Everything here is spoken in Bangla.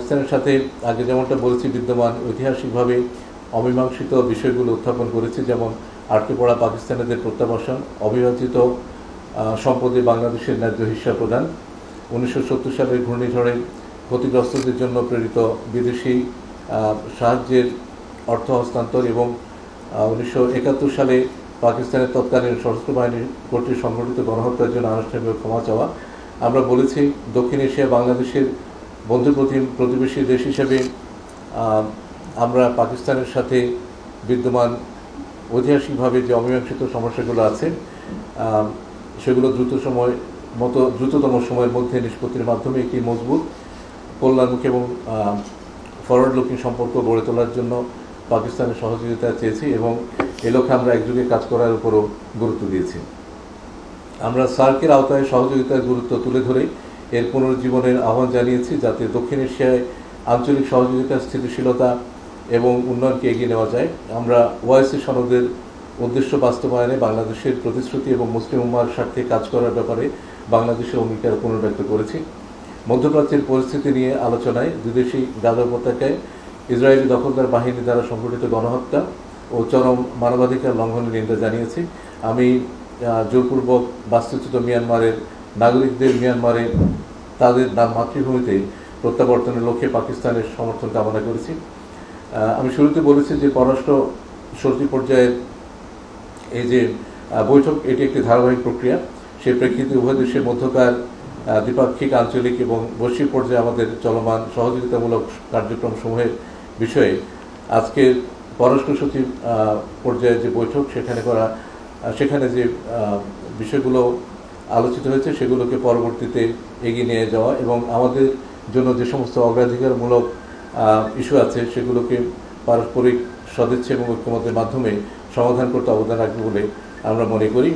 পাকিস্তানের সাথে আগে যেমনটা বলেছি বিদ্যমান ঐতিহাসিকভাবে অমীমাংসিত বিষয়গুলো উত্থাপন করেছি, যেমন আটকে পড়া পাকিস্তানিদের প্রত্যাবাসন, অবিভাজিত সম্পদে বাংলাদেশের ন্যায্য হিস্সা প্রদান, 1970 সালের ঘূর্ণিঝড়ে ক্ষতিগ্রস্তদের জন্য প্রেরিত বিদেশি সাহায্যের অর্থ হস্তান্তর এবং 1971 সালে পাকিস্তানের তৎকালীন সশস্ত্র বাহিনী কর্তৃক সংঘটিত গণহত্যার জন্য আনুষ্ঠানিক ক্ষমা চাওয়া। আমরা বলেছি দক্ষিণ এশিয়া বাংলাদেশের বন্ধু প্রতিবেশী দেশ হিসেবে আমরা পাকিস্তানের সাথে বিদ্যমান ঐতিহাসিকভাবে যে অমীমাংসিত সমস্যাগুলো আছে সেগুলো দ্রুততম সময়ের মধ্যে নিষ্পত্তির মাধ্যমে একটি মজবুত, কল্যাণমুখী এবং ফরওয়ার্ড লুকিং সম্পর্ক গড়ে তোলার জন্য পাকিস্তানের সহযোগিতা চেয়েছি এবং এ লক্ষ্যে আমরা একযোগে কাজ করার উপরও গুরুত্ব দিয়েছি। আমরা সার্কের আওতায় সহযোগিতার গুরুত্ব তুলে ধরে এর পুনরুজ্জীবনের আহ্বান জানিয়েছি, যাতে দক্ষিণ এশিয়ায় আঞ্চলিক সহযোগিতা, স্থিতিশীলতা এবং উন্নয়নকে এগিয়ে নেওয়া যায়। আমরা ওআইসি সনদের উদ্দেশ্য বাস্তবায়নে বাংলাদেশের প্রতিশ্রুতি এবং মুসলিম উম্মাহর স্বার্থে কাজ করার ব্যাপারে বাংলাদেশের অঙ্গীকার পুনর্ব্যক্ত করেছি। মধ্যপ্রাচ্যের পরিস্থিতি নিয়ে আলোচনায় দুদেশী গাজা উপত্যকায় ইসরায়েলি দখলদার বাহিনী দ্বারা সংঘটিত গণহত্যা ও চরম মানবাধিকার লঙ্ঘনের নিন্দা জানিয়েছি। আমি জোরপূর্বক বাস্তুচ্যুত মিয়ানমারের নাগরিকদের মিয়ানমারে তাদের মাতৃভূমিতে প্রত্যাবর্তনের লক্ষ্যে পাকিস্তানের সমর্থন কামনা করেছি। আমি শুরুতে বলেছি যে পররাষ্ট্র সচিব পর্যায়ের এই যে বৈঠক, এটি একটি ধারাবাহিক প্রক্রিয়া। সেই প্রেক্ষিতে উভয় দেশের মধ্যকার দ্বিপাক্ষিক, আঞ্চলিক এবং বৈশ্বিক পর্যায়ে আমাদের চলমান সহযোগিতামূলক কার্যক্রম সমূহের বিষয়ে আজকের পররাষ্ট্র সচিব পর্যায়ের যে বৈঠক সেখানে যে বিষয়গুলো আলোচিত হয়েছে সেগুলোকে পরবর্তীতে এগিয়ে নিয়ে যাওয়া এবং আমাদের জন্য যে সমস্ত অগ্রাধিকারমূলক ইস্যু আছে সেগুলোকে পারস্পরিক সদিচ্ছা এবং ঐক্যমত্যের মাধ্যমে সমাধান করতে অবদান রাখবে বলে আমরা মনে করি।